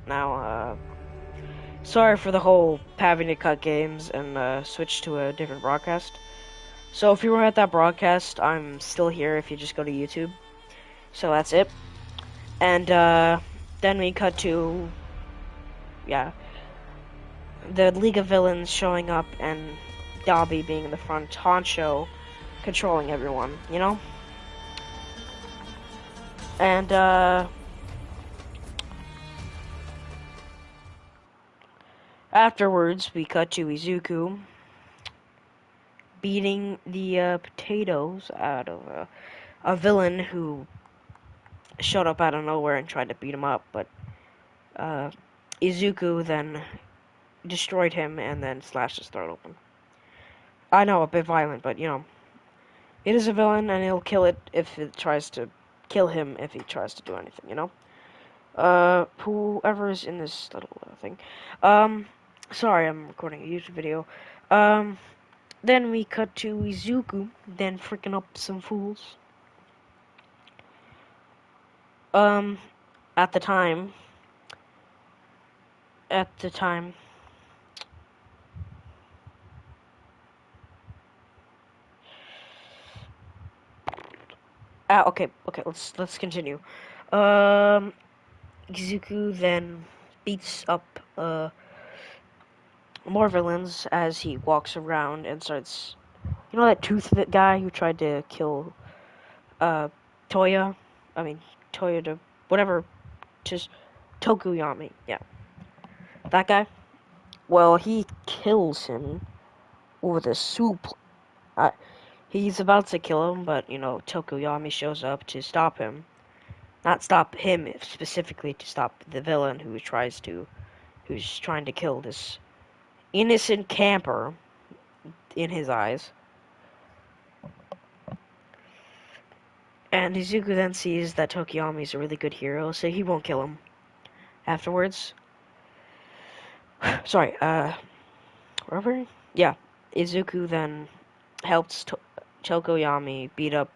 Now, sorry for the whole having to cut games and switch to a different broadcast. So if you were at that broadcast, I'm still here if you just go to YouTube. So that's it. And then we cut to, yeah, the League of Villains showing up and Dobby being the front honcho, controlling everyone, you know? And afterwards, we cut to Izuku beating the potatoes out of a villain who showed up out of nowhere and tried to beat him up, but uh, Izuku then destroyed him and then slashed his throat open. I know, a bit violent, but you know, it is a villain and he'll kill it if it tries to kill him if he tries to do anything, you know? Whoever is in this little thing. Sorry, I'm recording a YouTube video. Then we cut to Izuku, then freaking up some fools. Um, at the time, at the time, okay, let's continue. Um, Izuku then beats up, more villains as he walks around and starts, you know that tooth guy who tried to kill, uh, Toya? I mean, Toya to, whatever, just Tokuyami, yeah. That guy? Well, he kills him with a soup. Uh, he's about to kill him, but, you know, Tokuyami shows up to stop him. Not stop him specifically, to stop the villain who's trying to kill this innocent camper in his eyes. And Izuku then sees that Tokuyami is a really good hero, so he won't kill him. Afterwards, sorry, wherever? Yeah, Izuku then helps Tokoyami beat up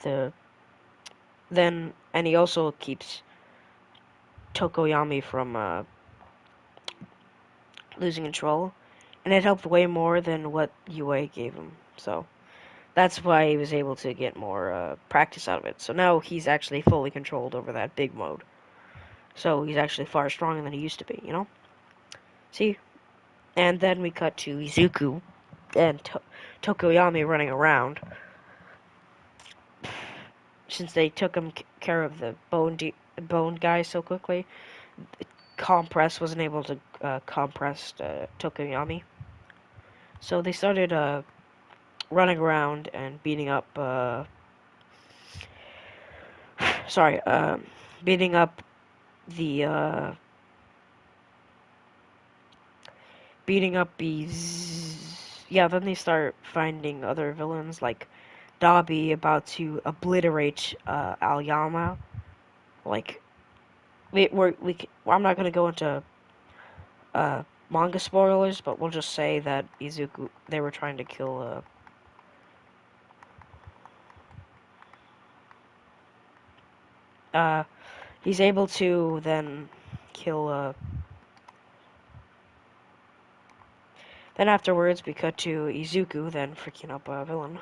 the. And he also keeps Tokoyami from losing control, and it helped way more than what UA gave him. So that's why he was able to get more practice out of it. So now he's actually fully controlled over that big mode. So he's actually far stronger than he used to be, you know? See? And then we cut to Izuku and Tokoyami running around. Since they took care of the bone guy so quickly, Compress wasn't able to compress Tokoyami. So they started running around and beating up. Sorry, beating up the. Beating up these. Yeah, then they start finding other villains like Dobby about to obliterate Aoyama. Like, I'm not gonna go into manga spoilers, but we'll just say that Izuku, they were trying to kill. He's able to then kill. Then afterwards, we cut to Izuku then freaking up a villain.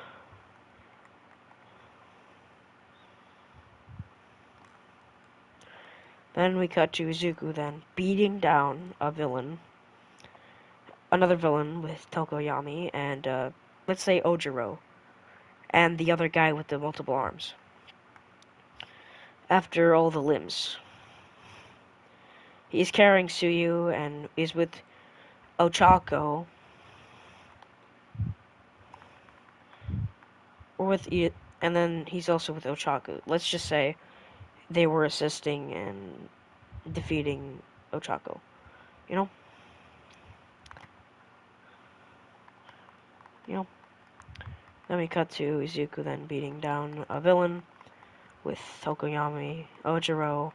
Then we cut to Izuku then beating down a villain, another villain with Tokoyami and let's say Ojiro, and the other guy with the multiple arms. After all the limbs, he's carrying Suyu and is with Ochako, or with and then he's also with Ochako. Let's just say they were assisting and defeating Ochako. You know? You know? Then we cut to Izuku then beating down a villain with Tokoyami, Ojiro,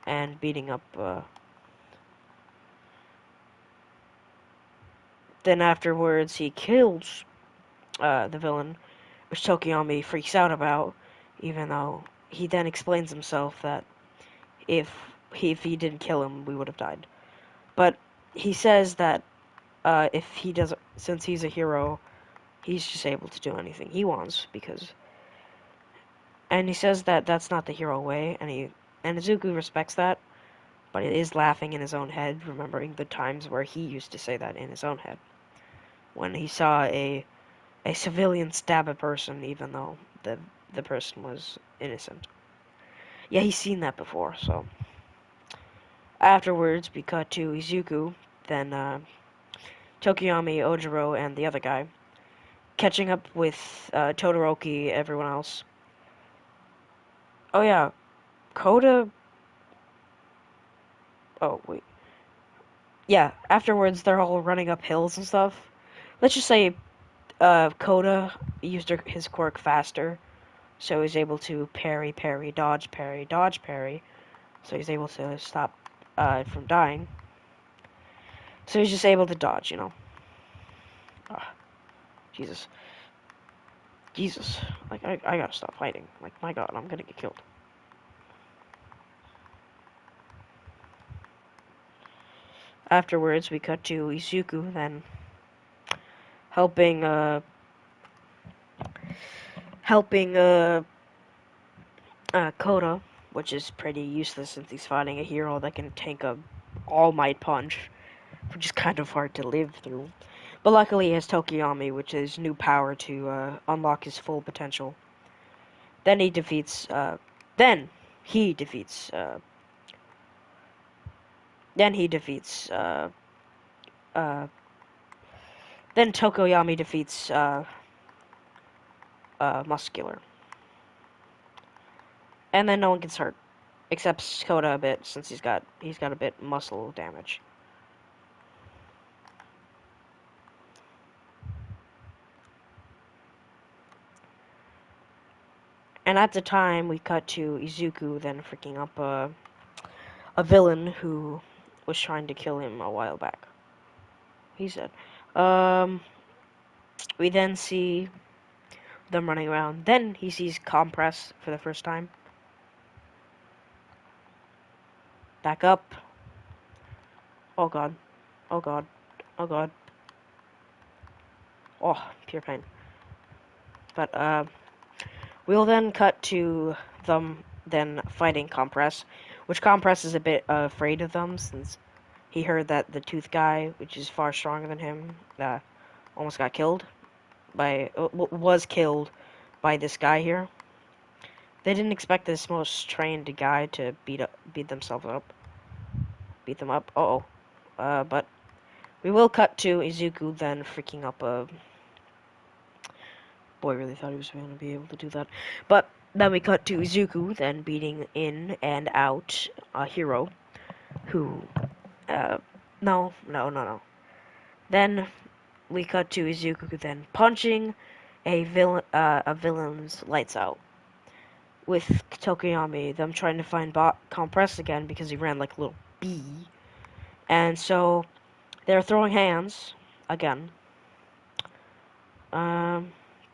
and beating up. Then afterwards, he kills the villain, which Tokoyami freaks out about, even though he then explains himself that if if he didn't kill him, we would have died. But he says that if he doesn't, since he's a hero, he's just able to do anything he wants and he says that that's not the hero way, and Izuku respects that, but it is laughing in his own head, remembering the times where he used to say that in his own head when he saw a civilian stab a person, even though the person was innocent. Yeah, he's seen that before. So afterwards, we cut to Izuku, then Tokiyami, Ojiro, and the other guy catching up with Todoroki, everyone else. Oh yeah, Koda. Oh wait, yeah. Afterwards, they're all running up hills and stuff. Let's just say Koda used his quirk faster, so he's able to parry, parry, dodge, parry, dodge, parry. So he's able to stop from dying. So he's just able to dodge, you know. Oh, Jesus. Jesus. Like, I gotta stop fighting. Like, my god, I'm gonna get killed. Afterwards, we cut to Izuku, then helping, Koda, which is pretty useless since he's fighting a hero that can tank a All Might punch, which is kind of hard to live through. But luckily he has Tokiyami, which is new power to unlock his full potential. Then he defeats, then he defeats, then he defeats, uh, then Tokoyami defeats, Muscular. And then no one gets hurt. Except Koda a bit, since he's got a bit muscle damage. And at the time, we cut to Izuku then freaking up a villain who was trying to kill him a while back. He's dead. We then see them running around. Then he sees Compress for the first time. Back up. Oh god. Oh god. Oh god. Oh, pure pain. But, we'll then cut to them then fighting Compress, which Compress is a bit afraid of them since he heard that the Tooth guy, which is far stronger than him, almost got killed was killed by this guy here. They didn't expect this most trained guy to beat themselves up, beat them up. But we will cut to Izuku then freaking up a. Boy, really thought he was going to be able to do that. But then we cut to Izuku then beating in and out a hero who. No. Then we cut to Izuku then punching a villain's lights out with Tokoyami, them trying to find Compress again because he ran like a little bee. And so they're throwing hands again.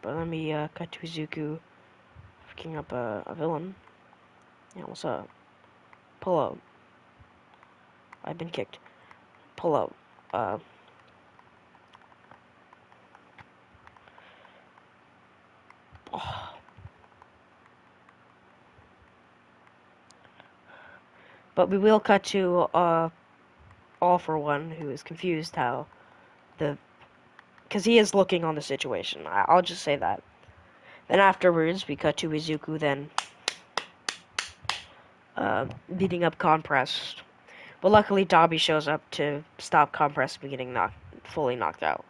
But let me cut to Izuku picking up a villain. Yeah, what's up? Pull out. I've been kicked. Pull out. Oh. But we will cut to All for One, who is confused how because he is looking on the situation. I'll just say that. Then afterwards, we cut to Izuku then beating up Compress. But luckily, Dobby shows up to stop Compress from getting fully knocked out.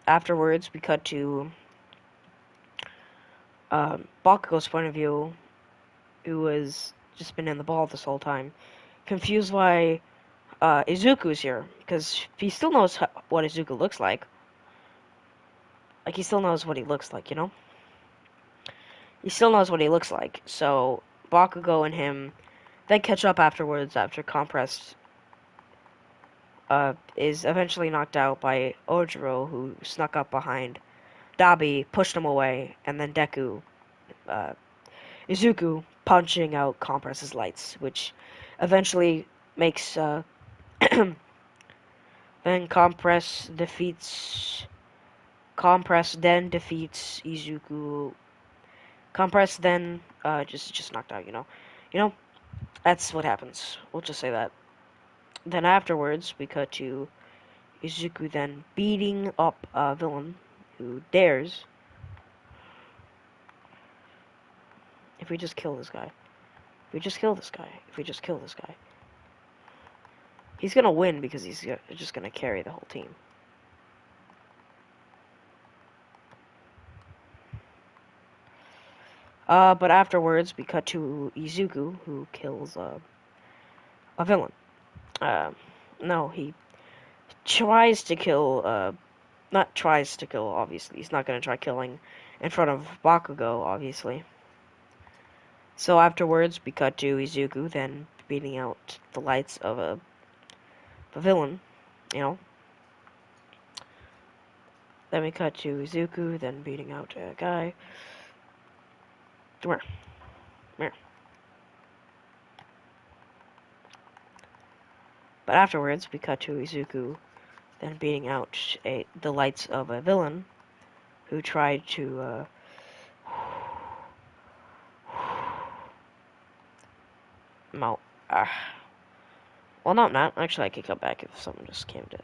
Afterwards, we cut to Bakugo's point of view, who has just been in the ball this whole time, confused why Izuku's here, because he still knows what Izuku looks like. Like, he still knows what he looks like, you know? He still knows what he looks like, so Bakugo and him then catch up afterwards after Compress is eventually knocked out by Ojiro, who snuck up behind Dabi, pushed him away, and then Deku Izuku punching out Compress's lights, which eventually makes then Compress then defeats Izuku. Compress then just knocked out. You know that's what happens. We'll just say that. Then afterwards, we cut to Izuku then beating up a villain who dares. If we just kill this guy. If we just kill this guy. If we just kill this guy. He's gonna win because he's just gonna carry the whole team. But afterwards, we cut to Izuku, who kills a villain. Uh, no, he tries to kill, not tries to kill, obviously. He's not gonna try killing in front of Bakugo, obviously. So afterwards, we cut to Izuku, then beating out the lights of a villain, you know. Then we cut to Izuku, then beating out a guy. Come here. Come here. But afterwards, we cut to Izuku, then beating out the lights of a villain who tried to, well, not. Actually, I could come back if someone just came to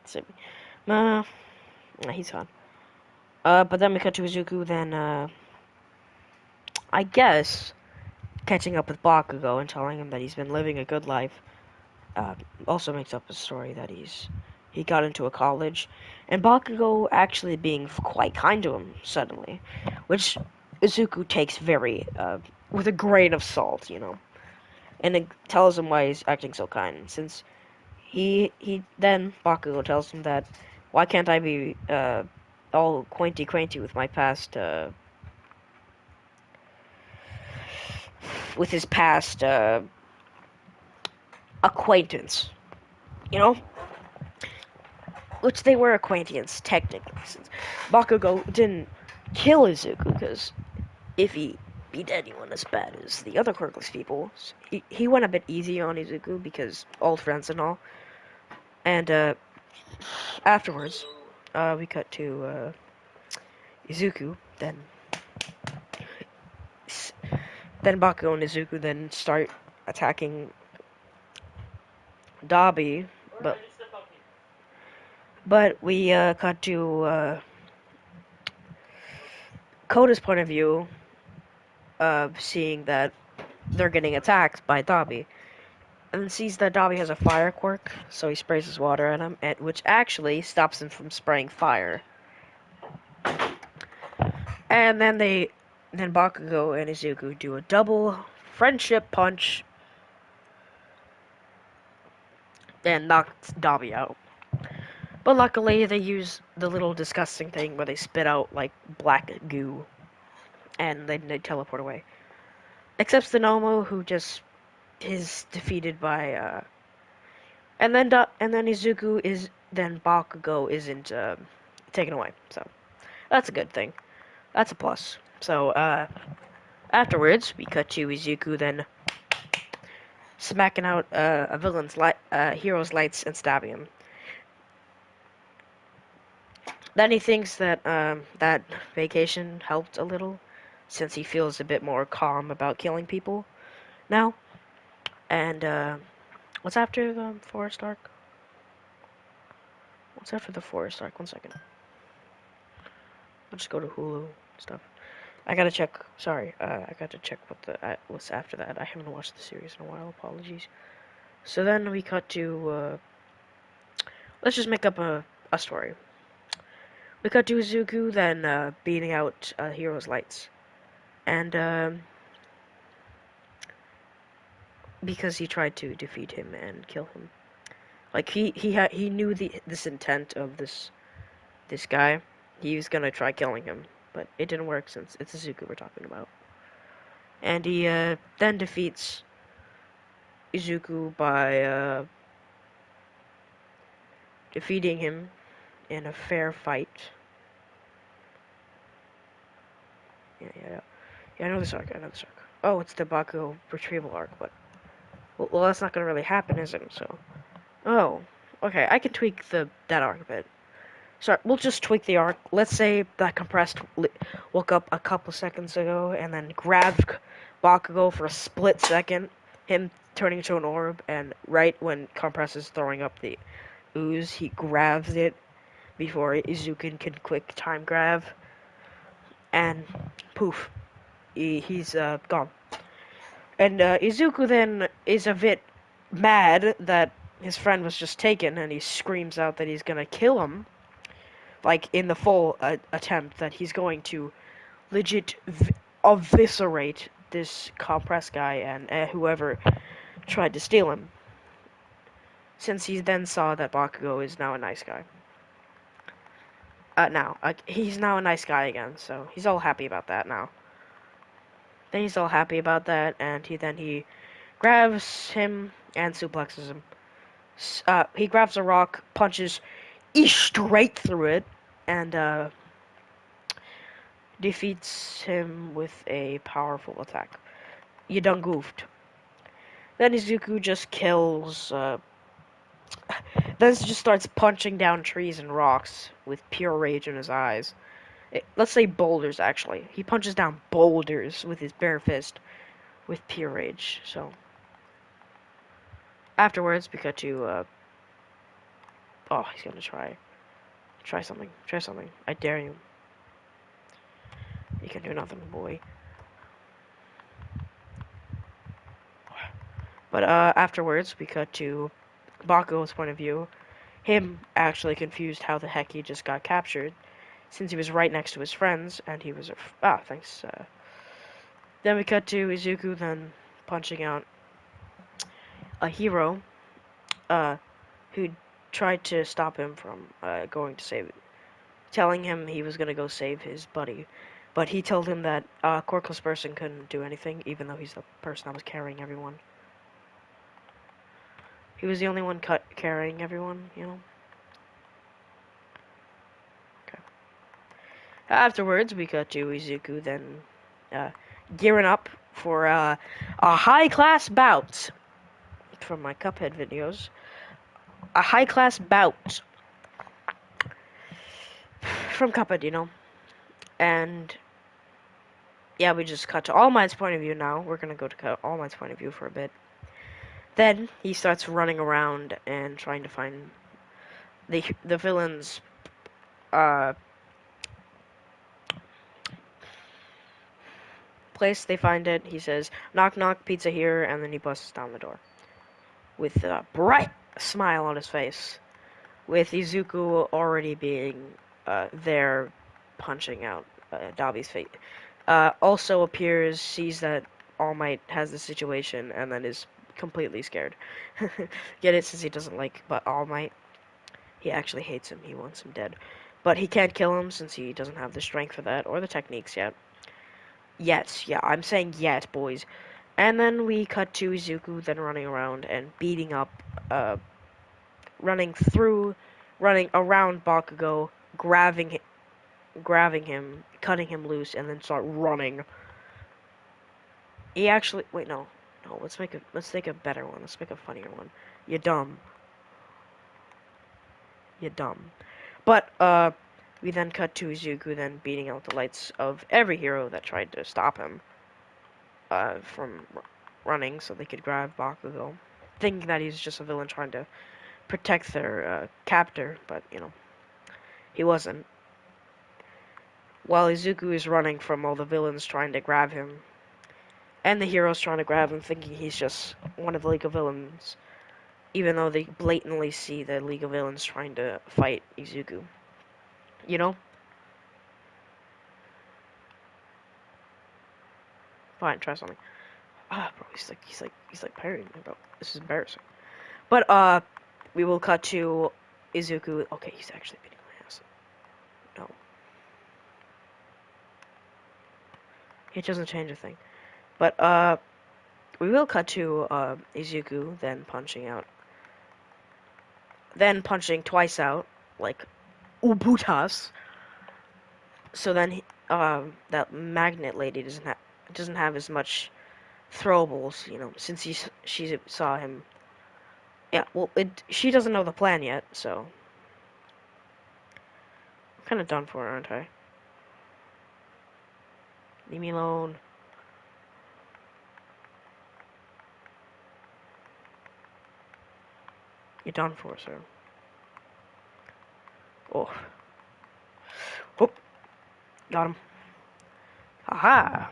save me. Nah, he's gone. But then we cut to Izuku, then, I guess, catching up with Bakugo and telling him that he's been living a good life. Also makes up a story that he got into a college, and Bakugo actually being quite kind to him suddenly, which Izuku takes very, with a grain of salt, and it tells him why he's acting so kind, since then Bakugo tells him that, why can't I be, all quainty with my past, with his past, acquaintance, you know? Which they were acquaintance, technically, since Bakugo didn't kill Izuku, because if he beat anyone as bad as the other quirkless people, he went a bit easy on Izuku, because old friends and all. And, afterwards, we cut to, Izuku, then Bakugo and Izuku then start attacking Dabi, but we, cut to, Koda's point of view, seeing that they're getting attacked by Dabi, and sees that Dabi has a fire quirk, so he sprays his water at him, which actually stops him from spraying fire. And then Bakugo and Izuku do a double friendship punch and knocks Dabi out. But luckily, they use the little disgusting thing where they spit out, like, black goo, and they teleport away. Except Stanomo, who just is defeated by, and then Bakugo isn't, taken away, so that's a good thing. That's a plus. So, afterwards, we cut to Izuku then smacking out a hero's lights and stabbing him. Then he thinks that that vacation helped a little, since he feels a bit more calm about killing people now. And what's after the forest arc? What's after the forest arc? 1 second. I'll just go to Hulu stuff. I gotta check. Sorry, I got to check what's after that. I haven't watched the series in a while. Apologies. So then we cut to let's just make up a story. We cut to Izuku then beating out Hero's Lights, and because he tried to defeat him and kill him, like he knew this intent of this guy. He was gonna try killing him, but it didn't work since it's Izuku we're talking about. And he then defeats Izuku by defeating him in a fair fight. Yeah. Yeah, I know this arc. I know this arc. Oh, it's the Bakugo retrieval arc, but well, that's not gonna really happen, is it? So, oh, okay. I can tweak that arc a bit. Sorry, we'll just tweak the arc. Let's say that compressed woke up a couple seconds ago and then grabbed Bakugo for a split second, him turning into an orb, and right when compress is throwing up the ooze, he grabs it before Izuku can quick time grab, and poof, he's gone. And Izuku then is a bit mad that his friend was just taken, and he screams out that he's gonna kill him, like in the full attempt that he's going to legit eviscerate this compressed guy and whoever tried to steal him. Since he then saw that Bakugo is now a nice guy. He's now a nice guy again, so he's all happy about that now. Then he's all happy about that, and he grabs him and suplexes him. He grabs a rock, punches straight through it, and defeats him with a powerful attack. You done goofed. Then Izuku just kills. Then just starts punching down trees and rocks with pure rage in his eyes. Let's say boulders, actually. He punches down boulders with his bare fist with pure rage. So afterwards, we cut to oh, he's gonna try something. Try something. I dare you. You can do nothing, boy. But afterwards, we cut to Bakugo's point of view. Him actually confused how the heck he just got captured, since he was right next to his friends, and he was thanks. Then we cut to Izuku then punching out a hero, who tried to stop him from going to save it, telling him he was gonna go save his buddy. But he told him that a quirkless person couldn't do anything, even though he's the person that was carrying everyone. He was the only one carrying everyone, you know? Okay. Afterwards, we cut to Izuku then gearing up for a high-class bout from my Cuphead videos. A high-class bout from Cuphead, you know? And yeah, we just cut to All Might's point of view now. We're gonna go to All Might's point of view for a bit. Then he starts running around and trying to find the villain's place. They find it. He says, "Knock knock, pizza here," and then he busts down the door with a bright smile on his face, with Izuku already being there punching out Dabi's fate. Also appears, sees that All Might has the situation, and then is completely scared. Get it? Since he doesn't like but All Might. He actually hates him. He wants him dead. But he can't kill him since he doesn't have the strength for that, or the techniques yet. Yet, yeah, I'm saying yet, boys. And then we cut to Izuku then running around and beating up, running around Bakugo, grabbing him, cutting him loose, and then start running. He actually, wait, no, let's make a better one. Let's make a funnier one. You're dumb. You're dumb. But, we then cut to Izuku then beating out the lights of every hero that tried to stop him, from running so they could grab Bakugo, thinking that he's just a villain trying to protect their, captor, but, you know, he wasn't. While Izuku is running from all the villains trying to grab him, and the heroes trying to grab him, thinking he's just one of the League of Villains, even though they blatantly see the League of Villains trying to fight Izuku. You know? Fine, try something. Bro, he's like parrying me, bro. This is embarrassing. But, we will cut to Izuku. Okay, he's actually beating my ass. No. It doesn't change a thing. But, we will cut to, Izuku then punching twice out, like, Ubutas. So then, that magnet lady doesn't doesn't have as much throwables, since she saw him. Yeah, well, she doesn't know the plan yet, so I'm kind of done for, aren't I? Leave me alone. You're done for, sir. Oh, oh, got him. Aha,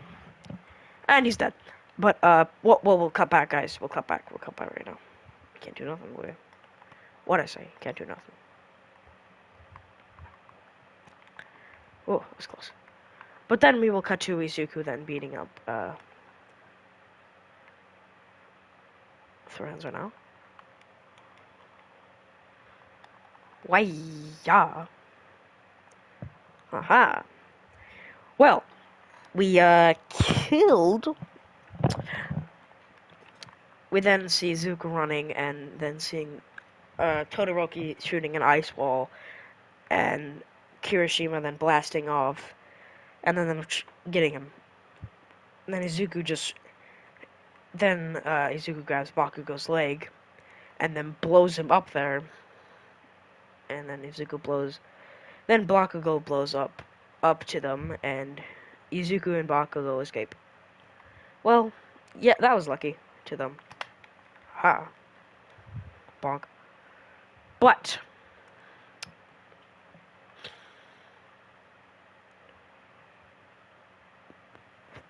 and he's dead. But we'll cut back, guys. We'll cut back. We'll cut back right now. Can't do nothing. What I say? Can't do nothing. Oh, that was close. But then we will cut to Izuku then beating up throw hands right now. Why yeah. Aha. Well, we killed. We then see Izuku running and then seeing Todoroki shooting an ice wall and Kirishima then blasting off and then them getting him. And then Izuku grabs Bakugo's leg and then blows him up there. And then then Bakugo blows up to them and Izuku and Bakugo escape. Well, yeah, that was lucky to them. Ha. Bonk.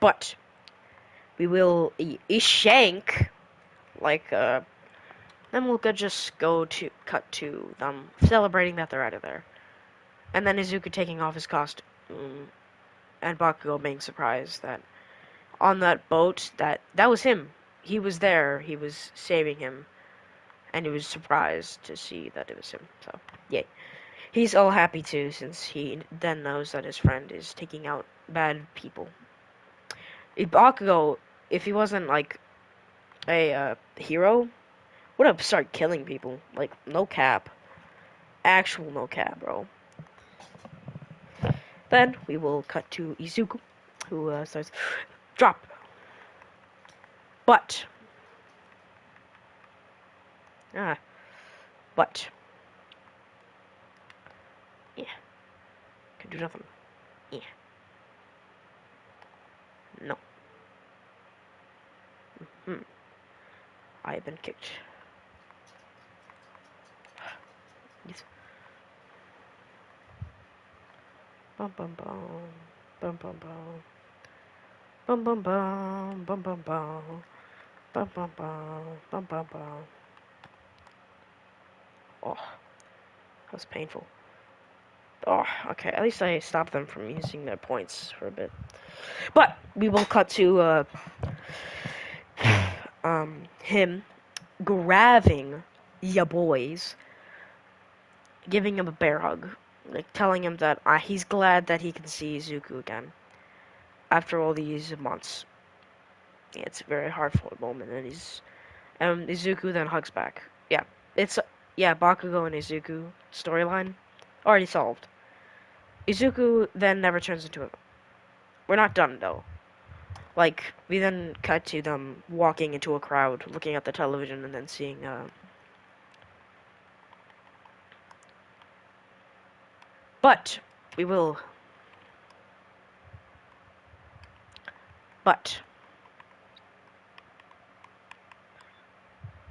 But we will shank like then we'll just cut to them celebrating that they're out of there. And then Izuku taking off his costume and Bakugo being surprised that on that boat that was him. He was there, he was saving him, and he was surprised to see that it was him. So, yay. He's all happy too, since he then knows that his friend is taking out bad people. Bakugo, if he wasn't like a hero, would have started killing people. Like, no cap. Actual no cap, bro. Then we will cut to Izuku, who starts drop. But ah, but yeah, can do nothing. Yeah, no. Hmm. I have been kicked. Yes. Bum bum bum, bum bum bum, bum bum bum, bum bum bum, bum bum bum, bum bum bum. Oh, that was painful. Oh, okay. At least I stopped them from using their points for a bit. But we will cut to him grabbing ya boys, giving him a bear hug, like telling him that he's glad that he can see Izuku again after all these months. Yeah, it's a very heartfelt moment, and Izuku then hugs back. Yeah, it's Bakugo and Izuku storyline already solved. Izuku then never turns into a. We're not done though. Like we then cut to them walking into a crowd, looking at the television, and then seeing But we will. But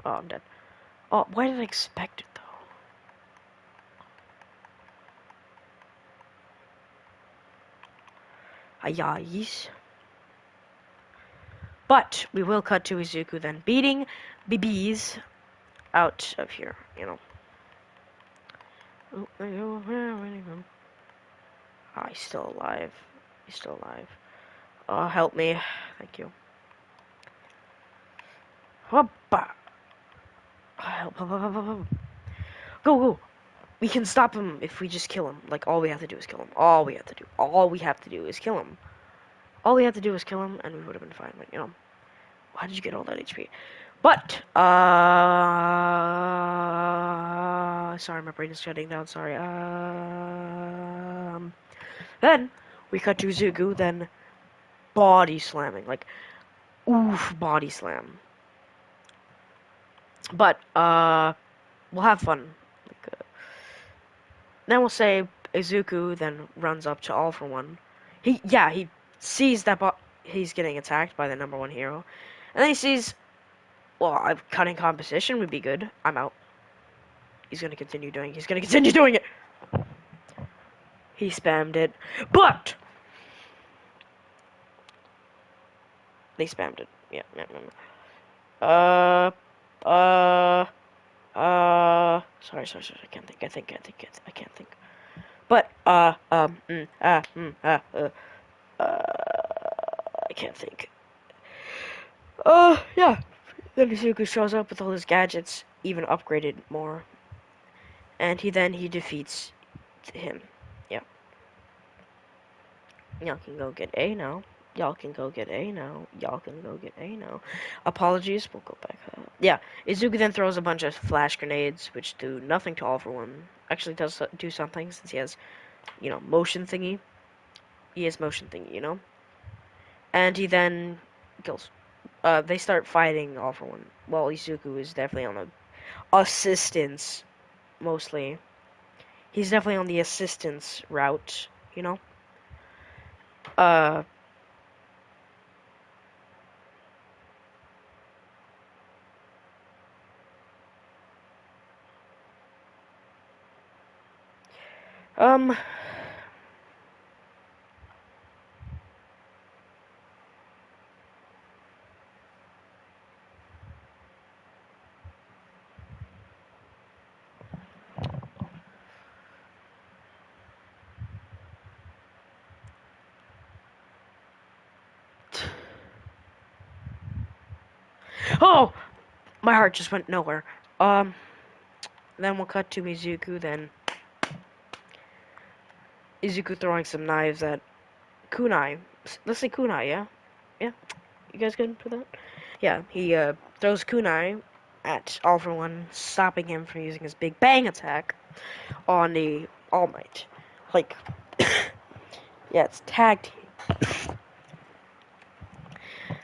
oh, I'm dead. Oh, why did I expect it though? Ayais. But we will cut to Izuku then beating BBs out of here, Oh, he's still alive. He's still alive. Oh, help me. Thank you. Hoppa. Help. Go, go. We can stop him if we just kill him. Like, all we have to do is kill him. All we have to do. All we have to do is kill him. All we have to do is kill him, and we would have been fine. But, why did you get all that HP? But, sorry, my brain is shutting down. Sorry. Then we cut to Zugu. Then body slamming, like oof, body slam. But we'll have fun. Like, then we'll say Izuku then runs up to All for One. He sees that he's getting attacked by the number one hero, and then he sees, well, cutting composition would be good. I'm out. He's gonna continue doing. He's gonna continue doing it. He spammed it, but they spammed it. Yeah. Sorry. I can't think. I can't think. But I can't think. Yeah. Then Izuku shows up with all his gadgets, even upgraded more, and he defeats him. Yeah. Y'all can go get A now. Y'all can go get A now. Y'all can go get A now. Apologies, we'll go back up. Yeah, Izuku then throws a bunch of flash grenades, which do nothing to All for One. Actually, does do something since he has, motion thingy. He has motion thingy, And he then kills. They start fighting All for One. Well, Izuku is definitely on the assistance, mostly. He's definitely on the assistance route, Uh, um, oh! My heart just went nowhere. Then we'll cut to Izuku, then Izuku throwing some knives at Kunai. Let's say Kunai, yeah? Yeah? You guys good for that? Yeah, he throws Kunai at All for One, stopping him from using his Big Bang attack on the All Might. Like, yeah, it's tag team.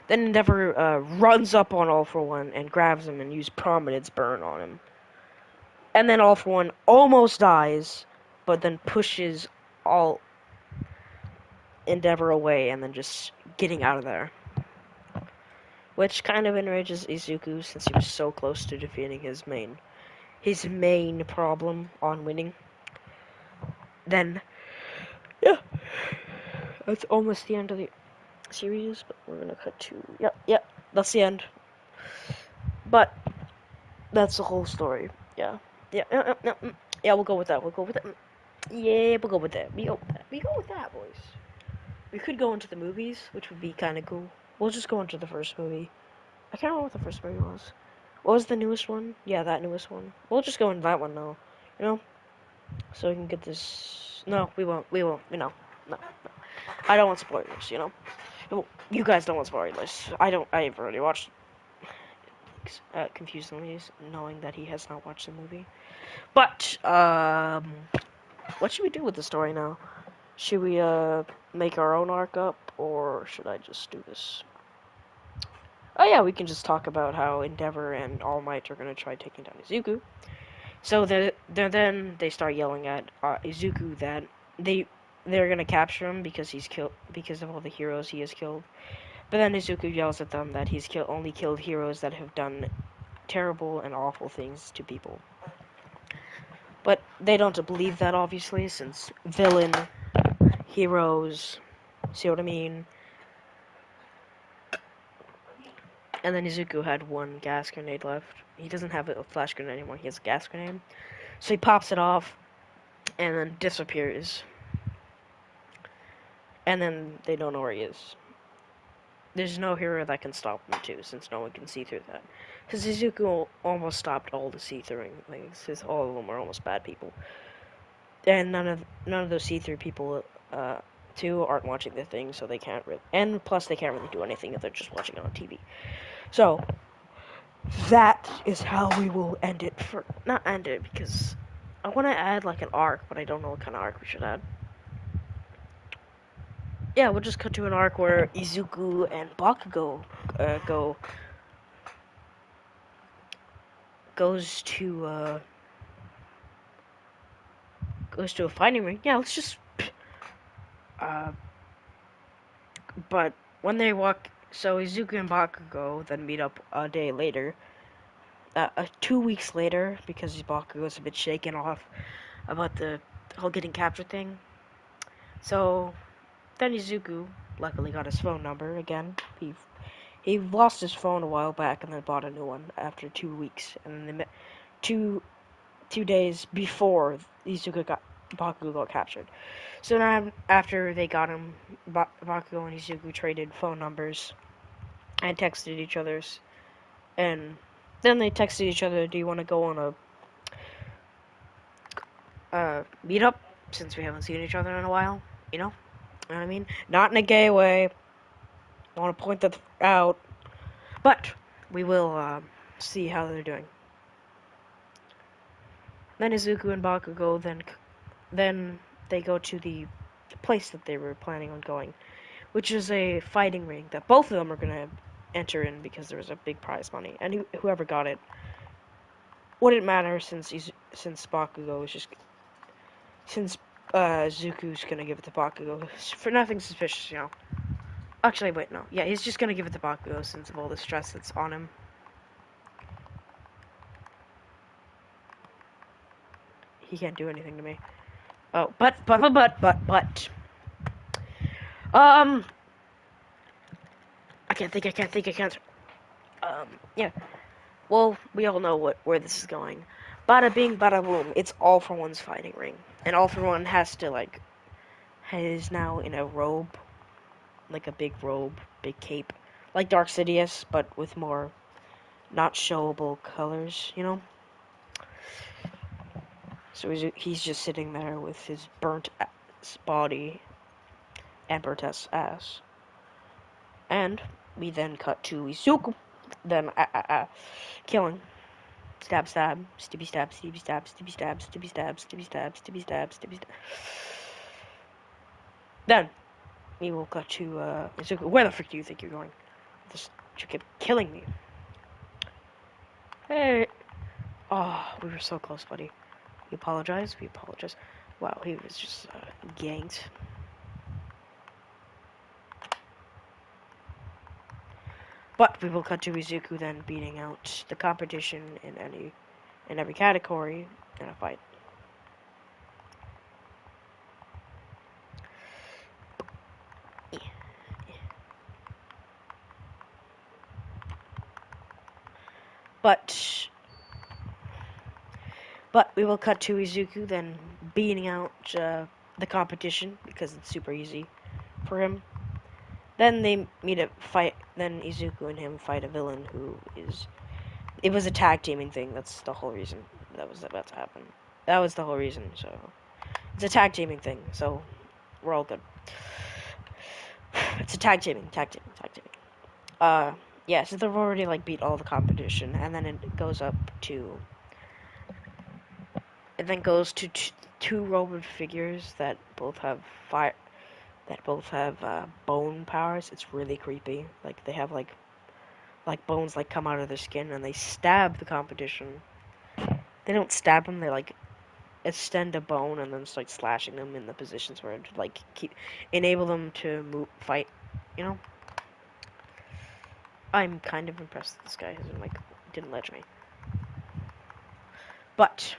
Then Endeavor runs up on All for One and grabs him and uses Prominence Burn on him. And then All for One almost dies, but then pushes all Endeavor away and then just getting out of there. Which kind of enrages Izuku since he was so close to defeating his main problem on winning. Then, yeah, that's almost the end of the series, but we're gonna cut to, yep, that's the end. But, that's the whole story, yeah, we'll go with that, yeah, we'll go with that, we go with that, boys. We could go into the movies, which would be kind of cool. We'll just go into the first movie. I can't remember what the first movie was. What was the newest one? Yeah, that newest one. We'll just go into that one now, so we can get this. No, we won't, no. I don't want spoilers, You guys don't want spoilers. I've already watched Confused Movies, knowing that he has not watched the movie. But, what should we do with the story now? Should we, make our own arc up, or should I just do this? Oh yeah, we can just talk about how Endeavor and All Might are gonna try taking down Izuku. So then they start yelling at Izuku that they're gonna capture him because because of all the heroes he has killed. But then Izuku yells at them that he's only killed heroes that have done terrible and awful things to people. But they don't believe that, obviously, since villain heroes, see what I mean? And then Izuku had one gas grenade left. He doesn't have a flash grenade anymore, he has a gas grenade. So he pops it off, and then disappears. And then they don't know where he is. There's no hero that can stop him, too, since no one can see through that. Because Izuku almost stopped all the see-throughing things, since all of them are almost bad people. And none of those see-through people, too, aren't watching the thing, so they can't really... And plus, they can't really do anything if they're just watching it on TV. So, that is how we will end it for... Not end it, because I want to add, like, an arc, but I don't know what kind of arc we should add. yeah, we'll just cut to an arc where Izuku and Bakugo go goes to a fighting ring. Yeah, let's just uh, but when they walk, so Izuku and Bakugo then meet up a day later. 2 weeks later, because Bakugo's a bit shaken off about the whole getting captured thing. So then Izuku luckily got his phone number again. He lost his phone a while back and then bought a new one after 2 weeks. And then they met 2 days before Bakugo got captured. So now after they got him, Bakugo and Izuku traded phone numbers and texted each other's. And then they texted each other, "Do you want to go on a meetup since we haven't seen each other in a while?" You know what I mean? Not in a gay way. I want to point that out, but we will see how they're doing. Then Izuku and Bakugo then they go to the place that they were planning on going, which is a fighting ring that both of them are gonna enter in because there was a big prize money, and whoever got it wouldn't matter since Bakugo is just since Zuku's gonna give it to Bakugo for nothing suspicious, you know. Actually, wait, no. Yeah, he's just gonna give it to Bakugo since of all the stress that's on him. He can't do anything to me. Oh, but. I can't. Yeah. Well, we all know where this is going. Bada bing, bada boom. It's All For One's fighting ring. And All For One has to, is now in a robe. Like a big robe, big cape. Like Dark Sidious, but with more not showable colors, you know? So he's just sitting there with his burnt ass body and burnt ass. And we then cut to Izuku. Then, killing. Stab, stab, stibby stab, stibby stab, stibby stab, stibby stab, stibby stab, stibby stab, stibby stab. Then, we will cut to, Izuku. Where the frick do you think you're going? You kept killing me. Hey. Oh, we were so close, buddy. We apologize. Wow, he was just, ganked. But we will cut to Izuku then beating out the competition in every category in a fight. But we will cut to Izuku then beating out the competition because it's super easy for him. Then they meet a fight. Then Izuku and him fight a villain who is. It was a tag teaming thing. That's the whole reason that was about to happen. That was the whole reason. So it's a tag teaming thing. So we're all good. It's a tag teaming. Yeah. So they've already beat all the competition, and then it goes up to. It then goes to two robot figures that both have fire. That both have bone powers. It's really creepy. They have bones come out of their skin and they stab the competition. They don't stab them. They extend a bone and then start slashing them in the positions where it keep enable them to move fight. You know. I'm kind of impressed that this guy hasn't didn't ledge me. But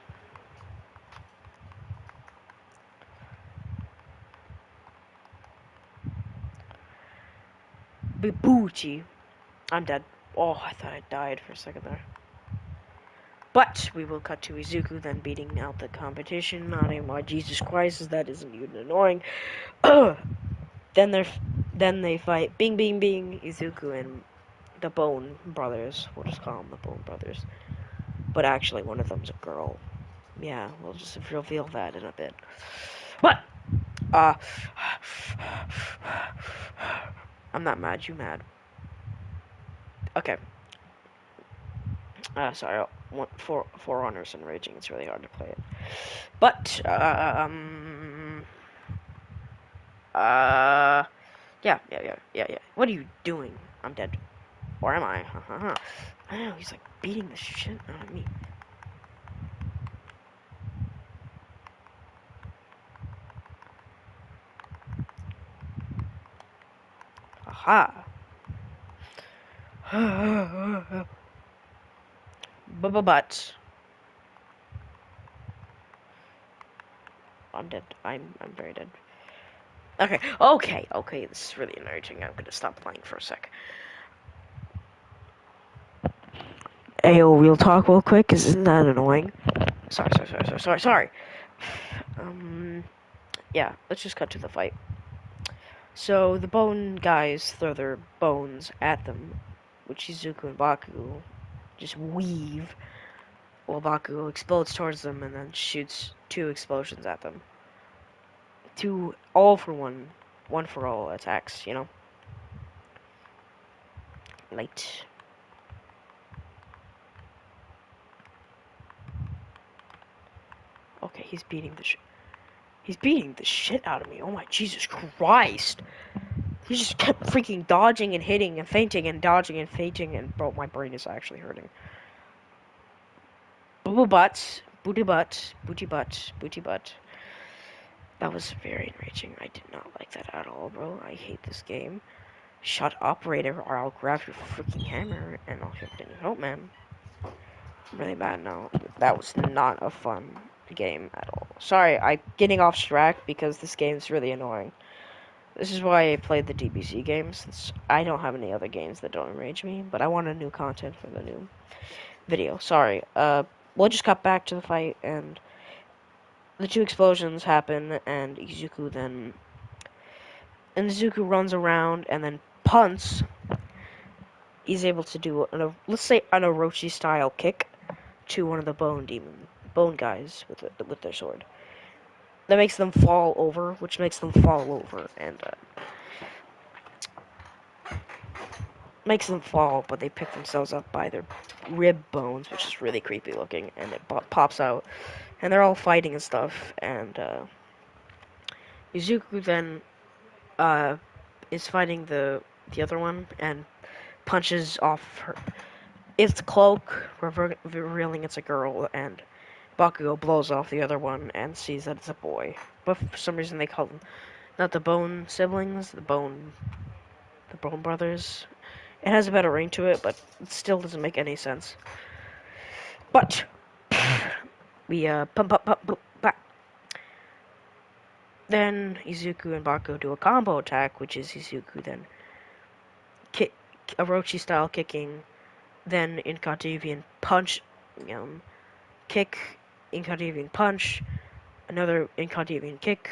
Bibuchi, I'm dead. Oh, I thought I died for a second there. But we will cut to Izuku then beating out the competition. Not anymore. Jesus Christ, that isn't even annoying. Then they fight. Bing, bing, bing. Izuku and the Bone Brothers. We'll just call them the Bone Brothers. But actually, one of them's a girl. Yeah, we'll just reveal that in a bit. But I'm not mad. You mad? Okay. Sorry. For Honors and Raging. It's really hard to play it. But Yeah. What are you doing? I'm dead. Or am I? I don't know, he's like beating the shit out of me. Aha. But I'm dead. I'm very dead. Okay. This is really annoying. I'm gonna stop playing for a sec. Ayo, we'll talk real quick, cause isn't that annoying? Sorry. Yeah, let's just cut to the fight. So the bone guys throw their bones at them, which Izuku and Baku just weave, while Baku explodes towards them and then shoots 2 explosions at them. 2 all for one for all attacks, you know? Light. Okay, he's beating the shit out of me. Oh my Jesus Christ. He just kept freaking dodging and hitting and feinting and dodging and feinting, and bro, my brain is actually hurting. Boo butt, booty butt, booty butt, booty butt. That was very enraging. I did not like that at all, bro. I hate this game. Shut up, Raider, or I'll grab your freaking hammer and I'll hit it in your throat, man. I'm really mad now. That was not a fun game at all. Sorry, I'm getting off track because this game's really annoying. This is why I played the DBC games, since I don't have any other games that don't enrage me, but I wanted new content for the new video. Sorry. We'll just cut back to the fight, and the 2 explosions happen, and Izuku runs around and then punts. He's able to do let's say an Orochi style kick to one of the bone guys with their sword. That makes them fall over, and makes them fall, but they pick themselves up by their rib bones, which is really creepy looking, and it pops out, and they're all fighting and stuff, and Izuku then is fighting the other one and punches off its cloak, revealing it's a girl, and Bakugo blows off the other one and sees that it's a boy. But for some reason they call them not the Bone siblings, the Bone brothers. It has a better ring to it, but it still doesn't make any sense. But we pump. Then Izuku and Bakugo do a combo attack, which is Izuku then kick Orochi style kicking, then Incantavian punch, kick, Incantavian punch, another Incantavian kick,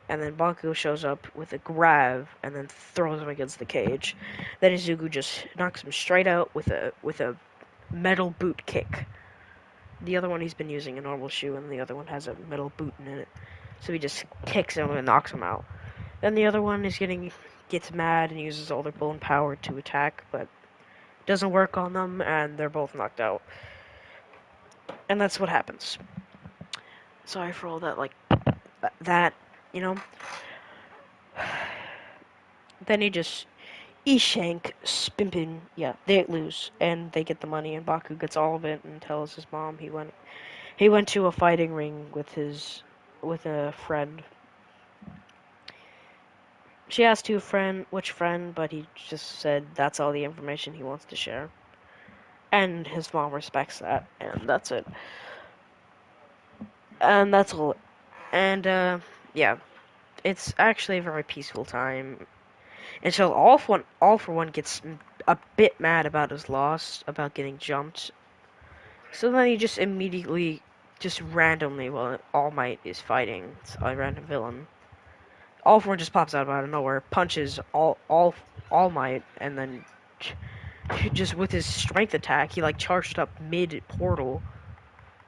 and then Bakugo shows up with a grab and then throws him against the cage. Then Izuku just knocks him straight out with a metal boot kick. The other one he's been using a normal shoe, and the other one has a metal boot in it. So he just kicks him and knocks him out. Then the other one gets mad and uses all their bone power to attack, but doesn't work on them, and they're both knocked out. And that's what happens. Sorry for all that, that, you know. Then Shank, Spimpin, yeah, they lose, and they get the money, and Baku gets all of it and tells his mom he went to a fighting ring with a friend. She asked which friend, but he just said that's all the information he wants to share. And his mom respects that, and that's it. And that's all. And, yeah. It's actually a very peaceful time. Until All for One gets a bit mad about his loss, about getting jumped. So then he just immediately, just randomly, while All Might is fighting a random villain, All for One just pops out of nowhere, punches All Might, and then just with his strength attack, he charged up mid portal.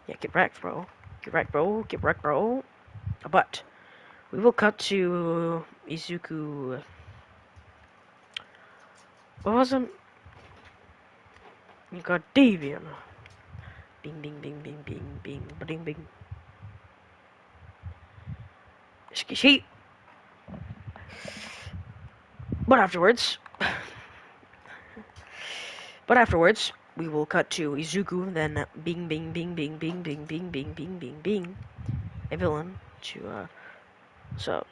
Yeah, get wrecked, bro. Get wrecked, bro. But we will cut to Izuku. What was him? You got Davian. Bing, bing, bing, bing, bing, bing, bing, bing. Sheep. But afterwards, but afterwards, we will cut to Izuku, then bing, bing, bing, bing, bing, bing, bing, bing, bing, bing, bing, a villain to, so,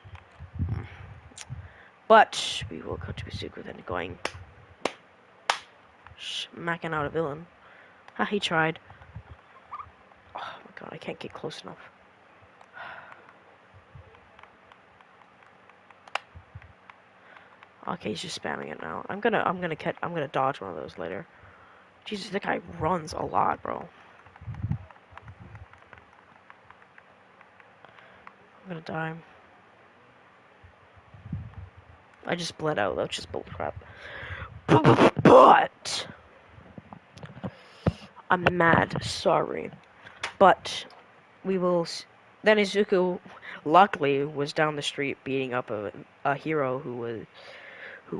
but we will cut to Izuku, then going, smacking out a villain. Ha, he tried. Oh my god, I can't get close enough. Okay, he's just spamming it now. I'm gonna dodge one of those later. Jesus, that guy runs a lot, bro. I'm gonna die. I just bled out. That's just bullcrap. But I'm mad. Sorry. But we will. Then Izuku, luckily, was down the street beating up a hero who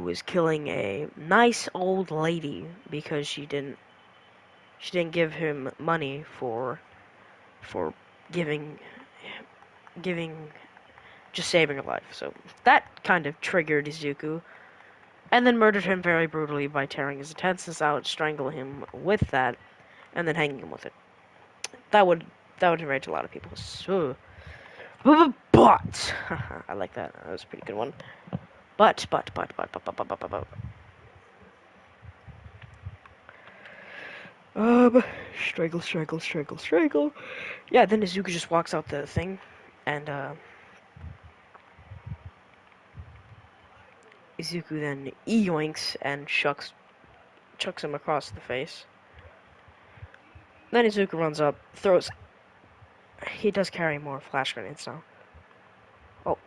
was killing a nice old lady because she didn't give him money for giving just saving her life. So that kind of triggered Izuku, and then murdered him very brutally by tearing his intestines out, strangling him with that, and then hanging him with it. That would enrage a lot of people. So, but I like that. That was a pretty good one. But. Strangle. Yeah, then Izuku just walks out the thing, and Izuku then yoinks and chucks him across the face. Then Izuku runs up, throws. He does carry more flash grenades now. Oh.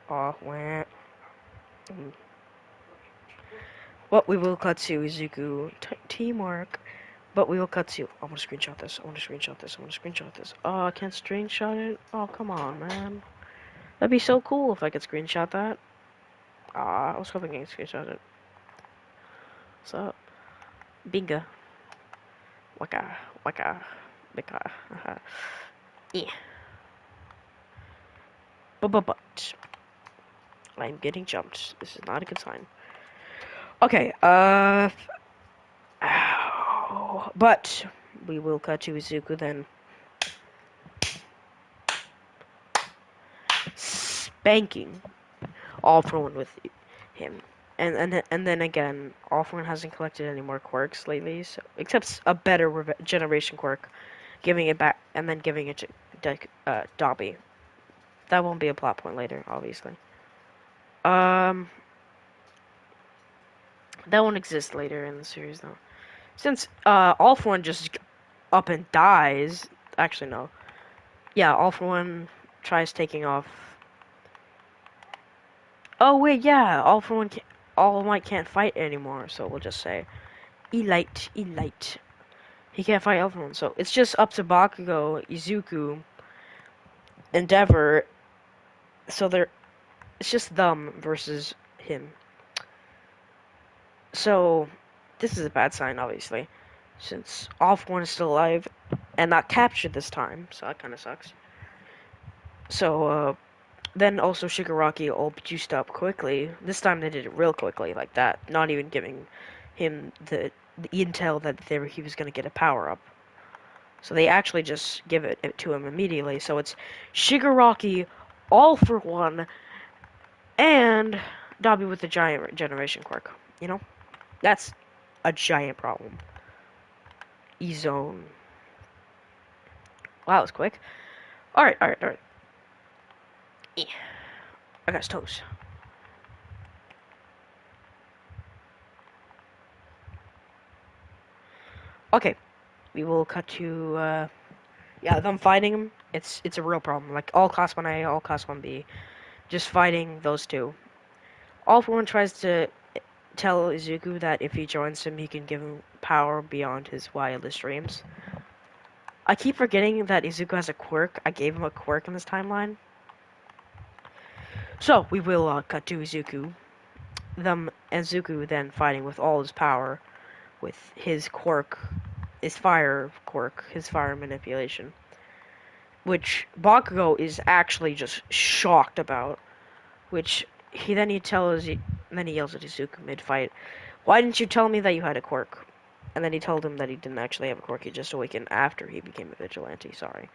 Oh, wah. Well, we will cut to Izuku teamwork. But we will cut to. I want to screenshot this. Oh, I can't screenshot it? Oh, come on, man. That'd be so cool if I could screenshot that. I was hoping I could screenshot it. What's up? Binga. Waka. Bika. Yeah. But. I'm getting jumped. This is not a good sign. Okay, but we will cut to Izuku then. Spanking All For One with him. And then again, All For One hasn't collected any more quirks lately, so except a better generation quirk, giving it back and then giving it to Dobby. That won't be a plot point later, obviously. That won't exist later in the series though, since All For One just up and dies. Actually, no. Yeah, All For One tries taking off. Oh wait, yeah, All For One All Might can't fight anymore, so we'll just say Elite. He can't fight All For One, so it's just up to Bakugo, Izuku, Endeavor. So it's just them versus him. So this is a bad sign, obviously, since All For One is still alive and not captured this time, so that kind of sucks. So then also Shigaraki all juiced up quickly. This time they did it real quickly, like that, not even giving him the intel that he was going to get a power up. So they actually just give it to him immediately. So it's Shigaraki, All For One, and Dobby with the giant generation quirk. You know, that's a giant problem. E-Zone. Wow, that was quick. All right. I got toast. Okay, we will cut to them fighting him. It's a real problem. Like all class 1A, all class 1B, just fighting those two. All For One tries to tell Izuku that if he joins him, he can give him power beyond his wildest dreams. I keep forgetting that Izuku has a quirk. I gave him a quirk in this timeline. So we will cut to Izuku. Izuku then fighting with all his power, with his quirk, his fire quirk, his fire manipulation, which Bakugo is actually just shocked about. which he tells and then he yells at Izuku mid-fight, "Why didn't you tell me that you had a quirk?" And then he told him that he didn't actually have a quirk. He just awakened after he became a vigilante. Sorry.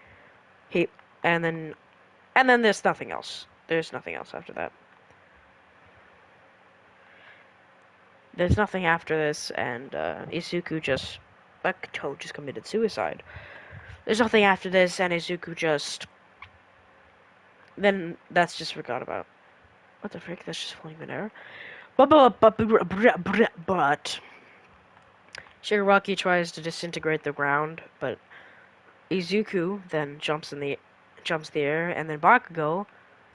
He and then there's nothing else. There's nothing else after that. There's nothing after this, and Izuku just like Toad just committed suicide. There's nothing after this, and Izuku just then that's just forgot about. What the frick? That's just falling in error. But Shigaraki tries to disintegrate the ground, but Izuku then jumps the air, and then Bakugo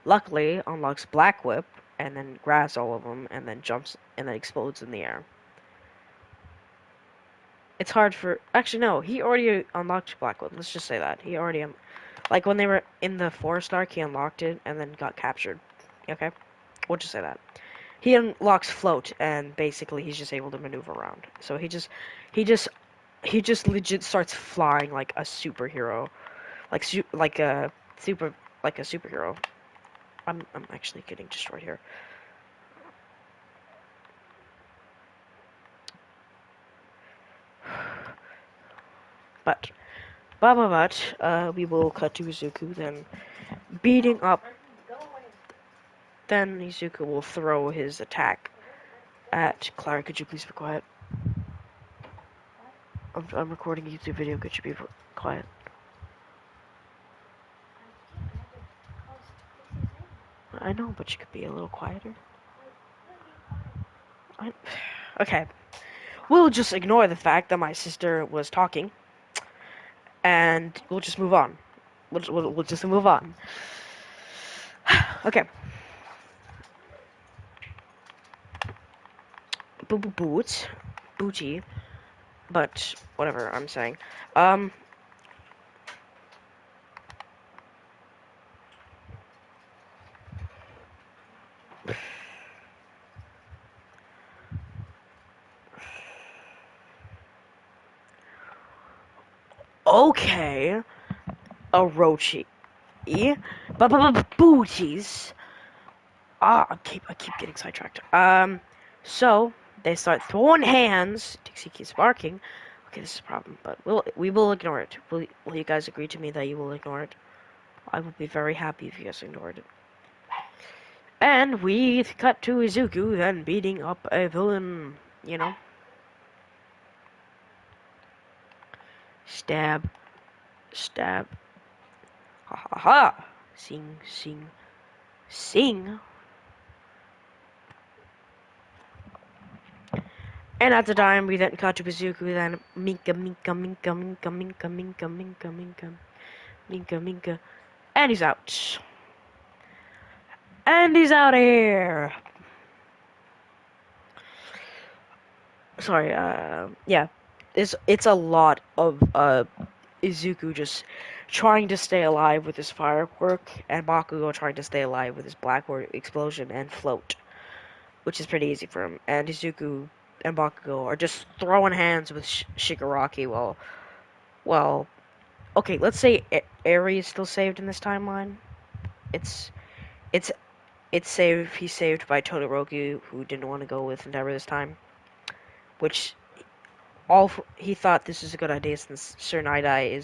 luckily unlocks Black Whip and then grabs all of them and then jumps and then explodes in the air. It's hard for actually no, he already unlocked Black Whip. Let's just say that he already like when they were in the forest arc, he unlocked it and then got captured. Okay, we'll just say that. He unlocks float, and basically he's just able to maneuver around. So he just legit starts flying like a superhero, like a superhero. I'm actually getting destroyed here. But we will cut to Izuku then beating up. Then Izuku will throw his attack at Clara. Could you please be quiet? I'm recording a YouTube video. Could you be quiet? I know, but you could be a little quieter. Okay. We'll just ignore the fact that my sister was talking, and we'll just move on. We'll just move on. Okay. Booty. But whatever I'm saying. Okay. Orochi. Booties. I keep getting sidetracked. So they start throwing hands. Dixie keeps barking. Okay, this is a problem, but we will ignore it. Will you guys agree to me that you will ignore it? I would be very happy if you guys ignored it. And we cut to Izuku then beating up a villain. You know, stab. Ha ha ha. Sing. And at the time, we then cut to Izuku, then Minka, and he's out. And he's out of here. Sorry, yeah. It's a lot of, Izuku just trying to stay alive with his firework, and Bakugo trying to stay alive with his Blackboard explosion and float, which is pretty easy for him. And Izuku and Bakugo are just throwing hands with Shigaraki well, okay, let's say Eri is still saved in this timeline. It's saved. He's saved by Todoroki, who didn't want to go with Endeavor this time, which he thought this is a good idea since Sir Night-Eye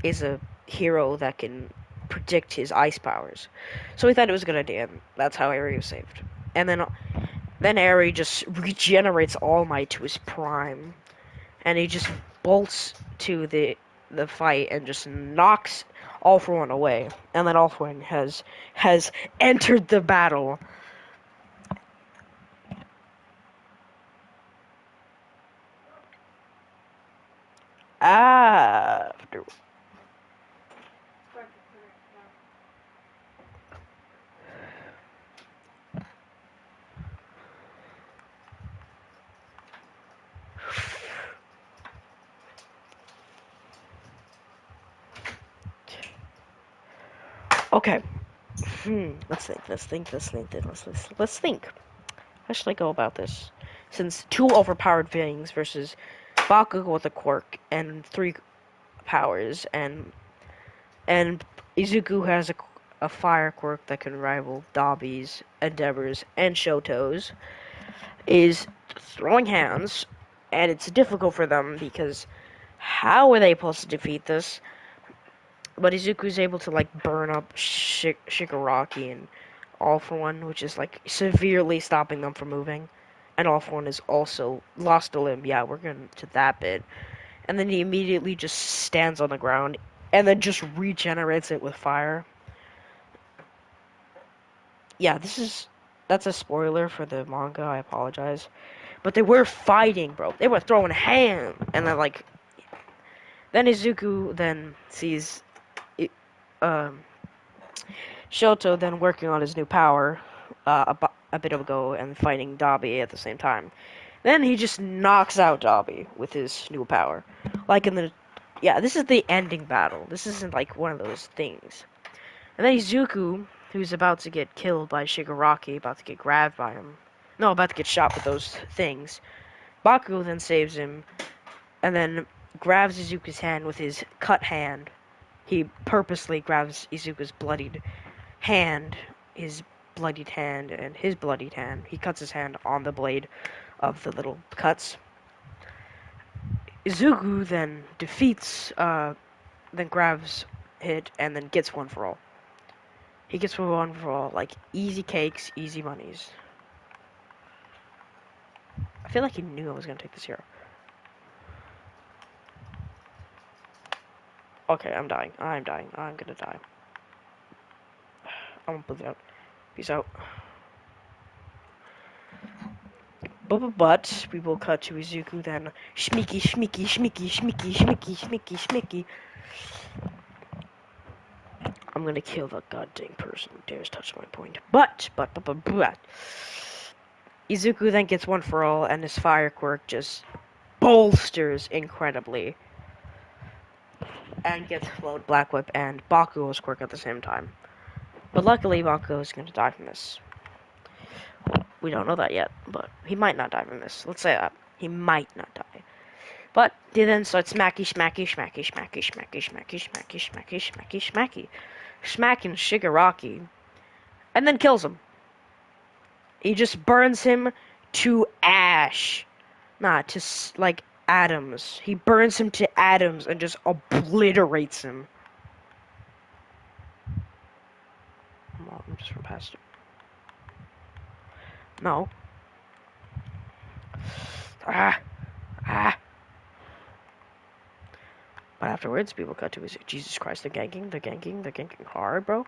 is a hero that can predict his ice powers. So he thought it was a good idea, and that's how Eri was saved. And then Eri just regenerates All Might to his prime, and he just bolts to the fight and just knocks All For One away. And then All For One has entered the battle. After okay. Let's think. How should I go about this? Since 2 overpowered beings versus Bakugo with a quirk and 3 powers, and Izuku has a fire quirk that can rival Dobby's, Endeavor's, and Shoto's, is throwing hands, and it's difficult for them because how are they supposed to defeat this? But Izuku's able to like burn up Shigaraki and All For One, which is like severely stopping them from moving. And All For One is also lost a limb. Yeah, we're getting to that bit. And then he immediately just stands on the ground and then just regenerates it with fire. Yeah, that's a spoiler for the manga. I apologize. But they were fighting, bro. They were throwing hands, and then Izuku then sees um, Shoto then working on his new power a bit ago and fighting Dabi at the same time. Then he just knocks out Dabi with his new power. Like in the... Yeah, this is the ending battle. This isn't like one of those things. And then Izuku, who's about to get killed by Shigaraki, about to get grabbed by him. No, about to get shot with those things. Bakugo then saves him and then grabs Izuku's hand with his cut hand. He purposely grabs Izuku's his bloodied hand, and his bloodied hand. He cuts his hand on the blade of the little cuts. Izuku then then grabs it, and then gets one for all. He gets one for all, like easy cakes, easy monies. I feel like he knew I was gonna take this hero. Okay, I'm dying. I'm dying. I'm gonna die. I'm gonna bleed out. Peace out. But we will cut to Izuku then. Shmiki, shmiki, shmiki, shmiki, shmiki, shmiki, shmiki. I'm gonna kill the goddamn person who dares touch my point. But. Izuku then gets one for all, and his fire quirk just bolsters incredibly. And gets Float, Black Whip, and Bakugo's quirk at the same time. But luckily, Bakugo is gonna die from this. We don't know that yet, but he might not die from this. Let's say that. He might not die. But he then starts smacking Shigaraki, and then kills him. He just burns him to ash. Nah, to, like, atoms. He burns him to atoms and just obliterates him. I'm just from past it. No. But afterwards, people cut to his... Jesus Christ, they're ganking hard, bro.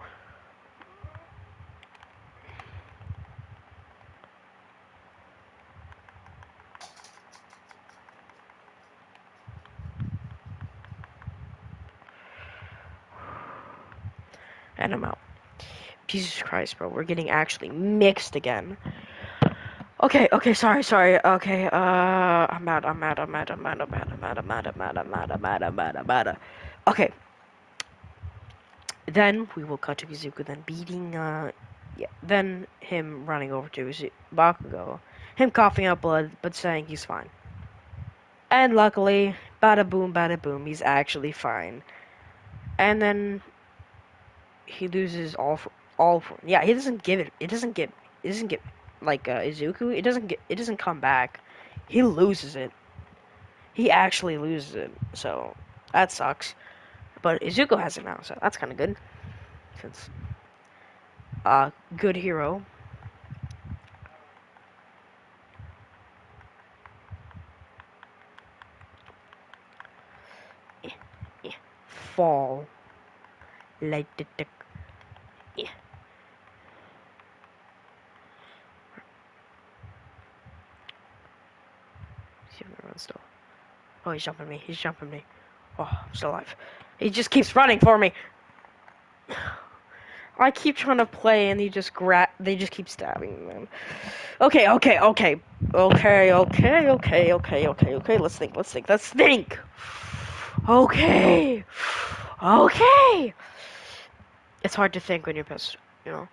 And I'm out. Jesus Christ, bro, we're getting actually mixed again. Okay, sorry. Okay, I'm out. Okay. Then we will cut to Izuku then beating, then him running over to Bakugo. Him coughing up blood, but saying he's fine. And luckily, bada boom, he's actually fine. And then he loses yeah, he doesn't get like Izuku, it doesn't come back. He loses it. He actually loses it. So that sucks. But Izuku has it now, so that's kind of good. Since good hero. Fall like the yeah. See if I run still. Oh, he's jumping me. Oh, I'm still alive. He just keeps running for me. I keep trying to play and they just keep stabbing them. Okay. Let's think. Okay. It's hard to think when you're pissed, you know.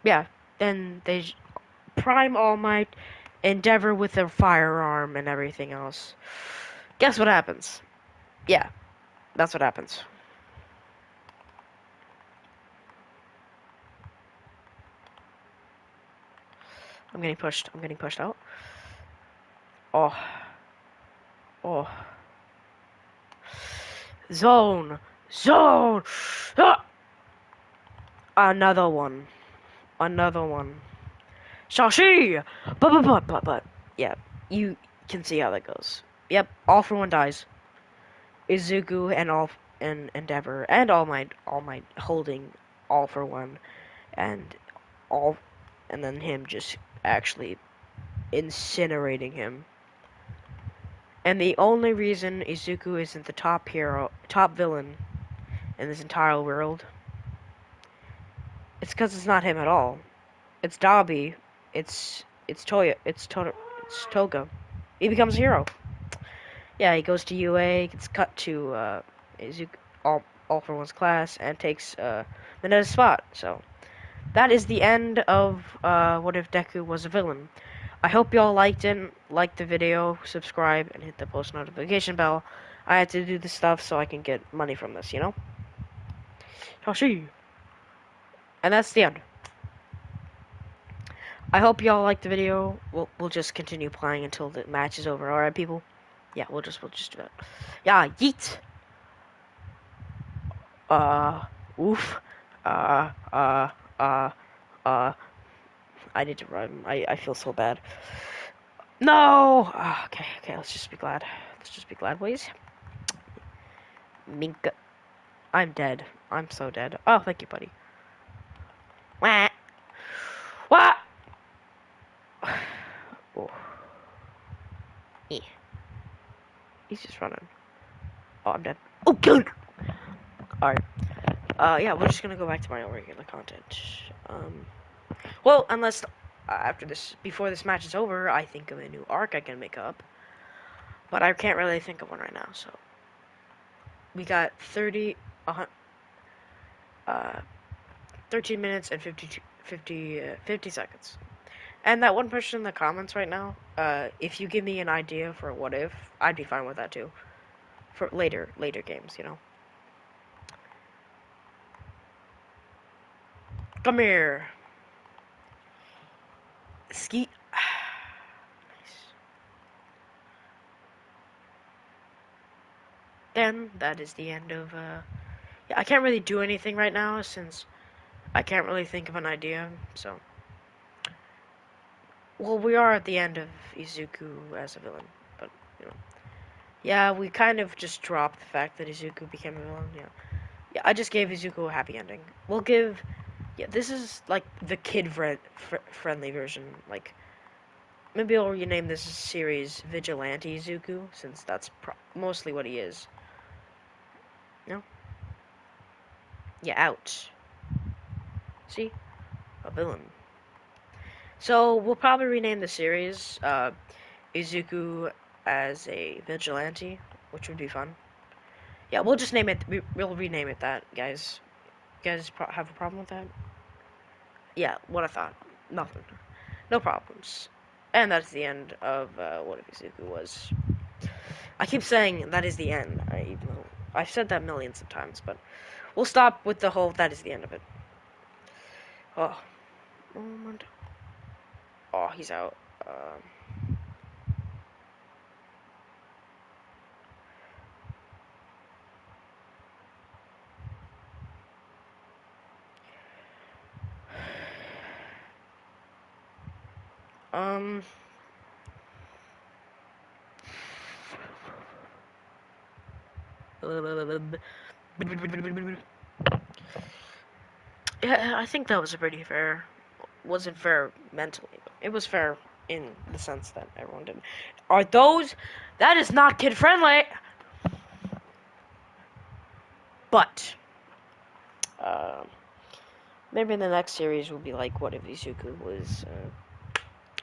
Yeah. Then they prime All Might, Endeavor with their firearm and everything else. Guess what happens? Yeah, that's what happens. I'm getting pushed. I'm getting pushed out. Oh. Oh. Zone. Zone. Ah! Another one. Another one. Shashi! But. Yeah, you can see how that goes. Yep, all for one dies. Izuku and all and Endeavor and all my holding all for one and all and then him just actually incinerating him. And the only reason Izuku isn't the top villain in this entire world, it's because it's not him at all. It's Dabi. It's Toga. He becomes a hero. Yeah, he goes to UA, gets cut to Izuku, all for one's class, and takes Minetta's spot. So that is the end of What If Deku Was a Villain. I hope y'all liked it. Like the video, subscribe, and hit the post notification bell. I had to do this stuff so I can get money from this, you know? Tashi. And that's the end. I hope y'all liked the video. We'll just continue playing until the match is over. Alright, people? Yeah, we'll just do that. Yeah, yeet! Oof. Uh, uh, uh, uh. I need to run. I feel so bad. No! Okay, let's just be glad. Let's just be glad, please. Minka. I'm dead. I'm so dead. Oh, thank you, buddy. Wah! What? Oh. Eh. He's just running. Oh, I'm dead. Oh, good! Alright. Yeah, we're just gonna go back to my regular content. Well, unless before this match is over, I think of a new arc I can make up. But I can't really think of one right now, so. We got 13 minutes and 50 seconds. And that one person in the comments right now, if you give me an idea for what if, I'd be fine with that too. For later games, you know. Come here. Ski. Nice. Then, that is the end of, yeah, I can't really do anything right now since I can't really think of an idea, so. Well, we are at the end of Izuku as a villain, but, you know. Yeah, we kind of just dropped the fact that Izuku became a villain, yeah. Yeah, I just gave Izuku a happy ending. We'll give... Yeah, this is, like, the kid-friendly version. Like, maybe I'll rename this series Vigilante Izuku, since that's mostly what he is. No? Yeah, ouch. See? A villain. So, we'll probably rename the series, Izuku as a Vigilante, which would be fun. Yeah, we'll just name it, we'll rename it that, guys. You guys have a problem with that? Yeah, what I thought. Nothing. No problems. And that's the end of What If Izuku Was. I keep saying that is the end. I've said that millions of times, but we'll stop with the whole that is the end of it. Oh. Moment. Oh, he's out. Um. Yeah, I think that was a pretty fair. Wasn't fair mentally, but it was fair in the sense that everyone did. Are those? That is not kid friendly. But maybe in the next series will be like what if Izuku was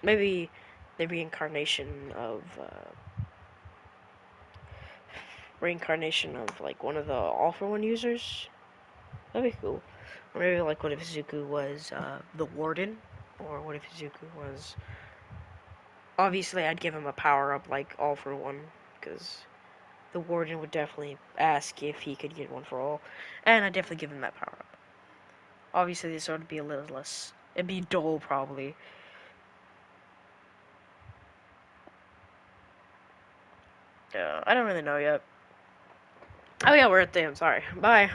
maybe the reincarnation of like one of the All for One users. That'd be cool. Or maybe like what if Izuku was the warden, or what if Izuku was. Obviously, I'd give him a power up like All for One, because the warden would definitely ask if he could get one for all, and I'd definitely give him that power up. Obviously, this would be a little less. It'd be dull, probably. I don't really know yet. Oh yeah, we're at the end. Sorry. Bye.